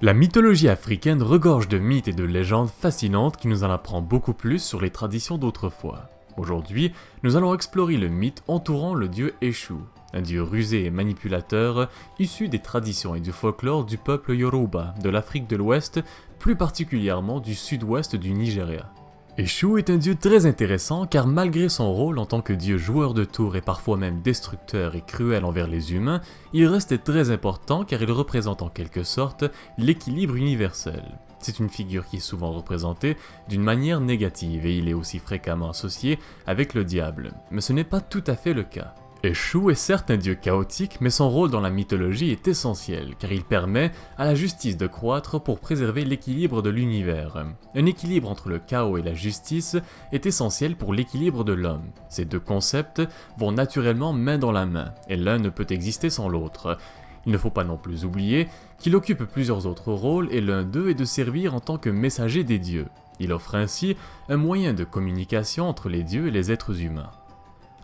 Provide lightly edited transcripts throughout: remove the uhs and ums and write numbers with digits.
La mythologie africaine regorge de mythes et de légendes fascinantes qui nous en apprend beaucoup plus sur les traditions d'autrefois. Aujourd'hui, nous allons explorer le mythe entourant le dieu Eshu, un dieu rusé et manipulateur issu des traditions et du folklore du peuple Yoruba de l'Afrique de l'Ouest, plus particulièrement du sud-ouest du Nigeria. Eshu est un dieu très intéressant car malgré son rôle en tant que dieu joueur de tours et parfois même destructeur et cruel envers les humains, il reste très important car il représente en quelque sorte l'équilibre universel. C'est une figure qui est souvent représentée d'une manière négative et il est aussi fréquemment associé avec le diable, mais ce n'est pas tout à fait le cas. Eshu est certes un dieu chaotique, mais son rôle dans la mythologie est essentiel, car il permet à la justice de croître pour préserver l'équilibre de l'univers. Un équilibre entre le chaos et la justice est essentiel pour l'équilibre de l'homme. Ces deux concepts vont naturellement main dans la main, et l'un ne peut exister sans l'autre. Il ne faut pas non plus oublier qu'il occupe plusieurs autres rôles, et l'un d'eux est de servir en tant que messager des dieux. Il offre ainsi un moyen de communication entre les dieux et les êtres humains.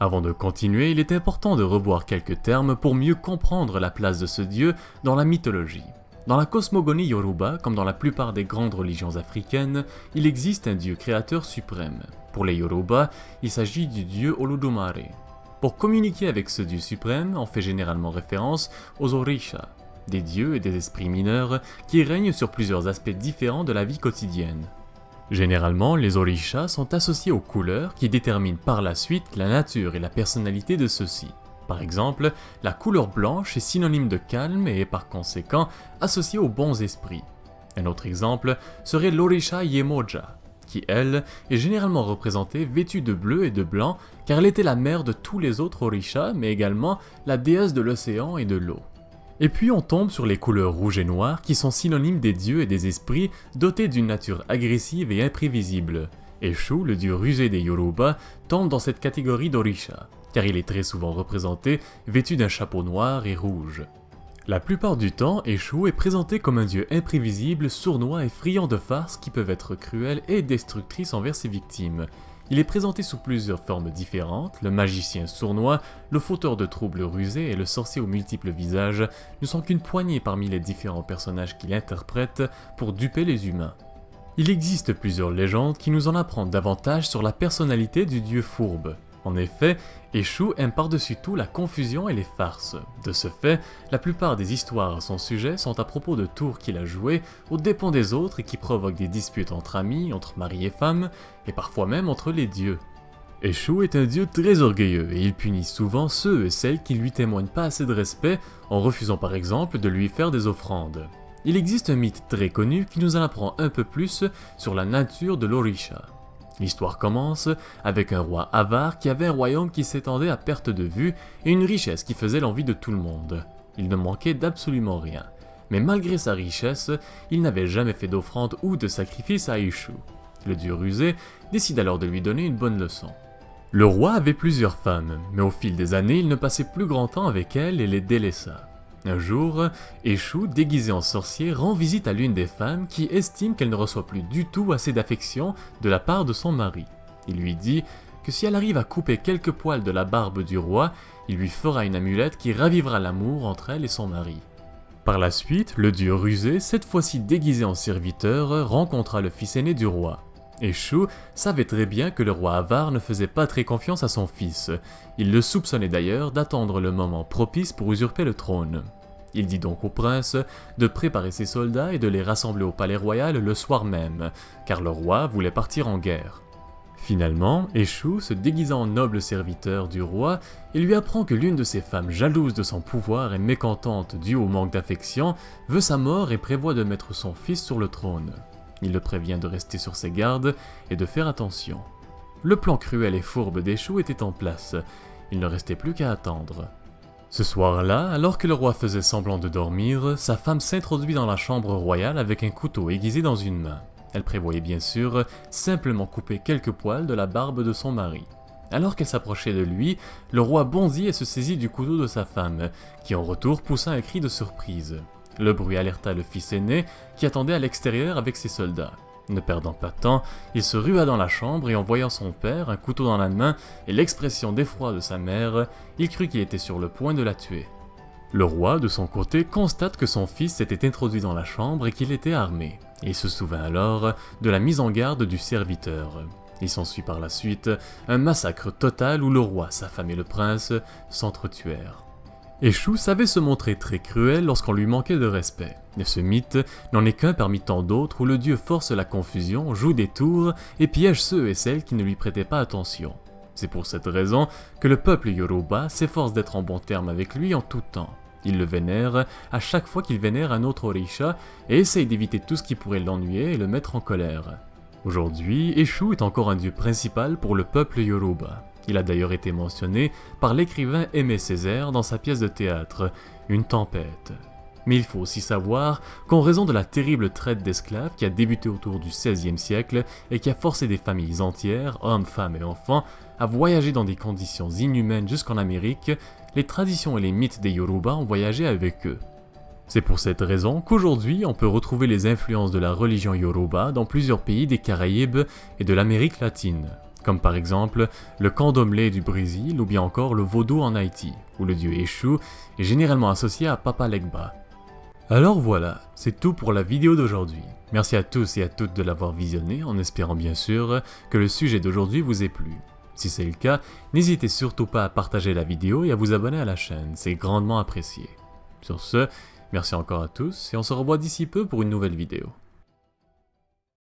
Avant de continuer, il est important de revoir quelques termes pour mieux comprendre la place de ce dieu dans la mythologie. Dans la cosmogonie Yoruba, comme dans la plupart des grandes religions africaines, il existe un dieu créateur suprême. Pour les Yoruba, il s'agit du dieu Olodumare. Pour communiquer avec ce dieu suprême, on fait généralement référence aux Orishas, des dieux et des esprits mineurs qui règnent sur plusieurs aspects différents de la vie quotidienne. Généralement, les orishas sont associés aux couleurs qui déterminent par la suite la nature et la personnalité de ceux-ci. Par exemple, la couleur blanche est synonyme de calme et est par conséquent associée aux bons esprits. Un autre exemple serait l'orisha Yemoja, qui elle est généralement représentée vêtue de bleu et de blanc car elle était la mère de tous les autres orishas mais également la déesse de l'océan et de l'eau. Et puis on tombe sur les couleurs rouge et noir qui sont synonymes des dieux et des esprits dotés d'une nature agressive et imprévisible. Eshu, le dieu rusé des Yoruba, tombe dans cette catégorie d'Orisha, car il est très souvent représenté vêtu d'un chapeau noir et rouge. La plupart du temps, Eshu est présenté comme un dieu imprévisible, sournois et friand de farces qui peuvent être cruelles et destructrices envers ses victimes. Il est présenté sous plusieurs formes différentes, le magicien sournois, le fauteur de troubles rusé et le sorcier aux multiples visages ne sont qu'une poignée parmi les différents personnages qu'il interprète pour duper les humains. Il existe plusieurs légendes qui nous en apprennent davantage sur la personnalité du dieu fourbe. En effet, Eshu aime par-dessus tout la confusion et les farces. De ce fait, la plupart des histoires à son sujet sont à propos de tours qu'il a joués aux dépens des autres et qui provoquent des disputes entre amis, entre mari et femme, et parfois même entre les dieux. Eshu est un dieu très orgueilleux et il punit souvent ceux et celles qui ne lui témoignent pas assez de respect en refusant par exemple de lui faire des offrandes. Il existe un mythe très connu qui nous en apprend un peu plus sur la nature de l'Orisha. L'histoire commence avec un roi avare qui avait un royaume qui s'étendait à perte de vue et une richesse qui faisait l'envie de tout le monde. Il ne manquait d'absolument rien. Mais malgré sa richesse, il n'avait jamais fait d'offrande ou de sacrifice à Eshu. Le dieu rusé décide alors de lui donner une bonne leçon. Le roi avait plusieurs femmes, mais au fil des années, il ne passait plus grand temps avec elles et les délaissa. Un jour, Eshu, déguisé en sorcier, rend visite à l'une des femmes qui estime qu'elle ne reçoit plus du tout assez d'affection de la part de son mari. Il lui dit que si elle arrive à couper quelques poils de la barbe du roi, il lui fera une amulette qui ravivera l'amour entre elle et son mari. Par la suite, le dieu rusé, cette fois-ci déguisé en serviteur, rencontra le fils aîné du roi. Eshu savait très bien que le roi avare ne faisait pas très confiance à son fils. Il le soupçonnait d'ailleurs d'attendre le moment propice pour usurper le trône. Il dit donc au prince de préparer ses soldats et de les rassembler au palais royal le soir même, car le roi voulait partir en guerre. Finalement, Eshu, se déguisant en noble serviteur du roi, il lui apprend que l'une de ses femmes jalouse de son pouvoir et mécontente due au manque d'affection, veut sa mort et prévoit de mettre son fils sur le trône. Il le prévient de rester sur ses gardes et de faire attention. Le plan cruel et fourbe d'Eshu était en place, il ne restait plus qu'à attendre. Ce soir-là, alors que le roi faisait semblant de dormir, sa femme s'introduit dans la chambre royale avec un couteau aiguisé dans une main. Elle prévoyait bien sûr simplement couper quelques poils de la barbe de son mari. Alors qu'elle s'approchait de lui, le roi bondit et se saisit du couteau de sa femme, qui en retour poussa un cri de surprise. Le bruit alerta le fils aîné qui attendait à l'extérieur avec ses soldats. Ne perdant pas de temps, il se rua dans la chambre et en voyant son père, un couteau dans la main et l'expression d'effroi de sa mère, il crut qu'il était sur le point de la tuer. Le roi, de son côté, constate que son fils s'était introduit dans la chambre et qu'il était armé, et se souvint alors de la mise en garde du serviteur. Il s'ensuit par la suite un massacre total où le roi, sa femme et le prince s'entretuèrent. Eshu savait se montrer très cruel lorsqu'on lui manquait de respect, et ce mythe n'en est qu'un parmi tant d'autres où le dieu force la confusion, joue des tours et piège ceux et celles qui ne lui prêtaient pas attention. C'est pour cette raison que le peuple Yoruba s'efforce d'être en bon terme avec lui en tout temps. Il le vénère à chaque fois qu'il vénère un autre Orisha et essaye d'éviter tout ce qui pourrait l'ennuyer et le mettre en colère. Aujourd'hui, Eshu est encore un dieu principal pour le peuple Yoruba. Il a d'ailleurs été mentionné par l'écrivain Aimé Césaire dans sa pièce de théâtre « Une tempête ». Mais il faut aussi savoir qu'en raison de la terrible traite d'esclaves qui a débuté autour du XVIe siècle et qui a forcé des familles entières, hommes, femmes et enfants, à voyager dans des conditions inhumaines jusqu'en Amérique, les traditions et les mythes des Yoruba ont voyagé avec eux. C'est pour cette raison qu'aujourd'hui on peut retrouver les influences de la religion Yoruba dans plusieurs pays des Caraïbes et de l'Amérique latine, comme par exemple le candomblé du Brésil ou bien encore le vaudou en Haïti, où le dieu Eshu est généralement associé à Papa Legba. Alors voilà, c'est tout pour la vidéo d'aujourd'hui. Merci à tous et à toutes de l'avoir visionné, en espérant bien sûr que le sujet d'aujourd'hui vous ait plu. Si c'est le cas, n'hésitez surtout pas à partager la vidéo et à vous abonner à la chaîne, c'est grandement apprécié. Sur ce, merci encore à tous et on se revoit d'ici peu pour une nouvelle vidéo.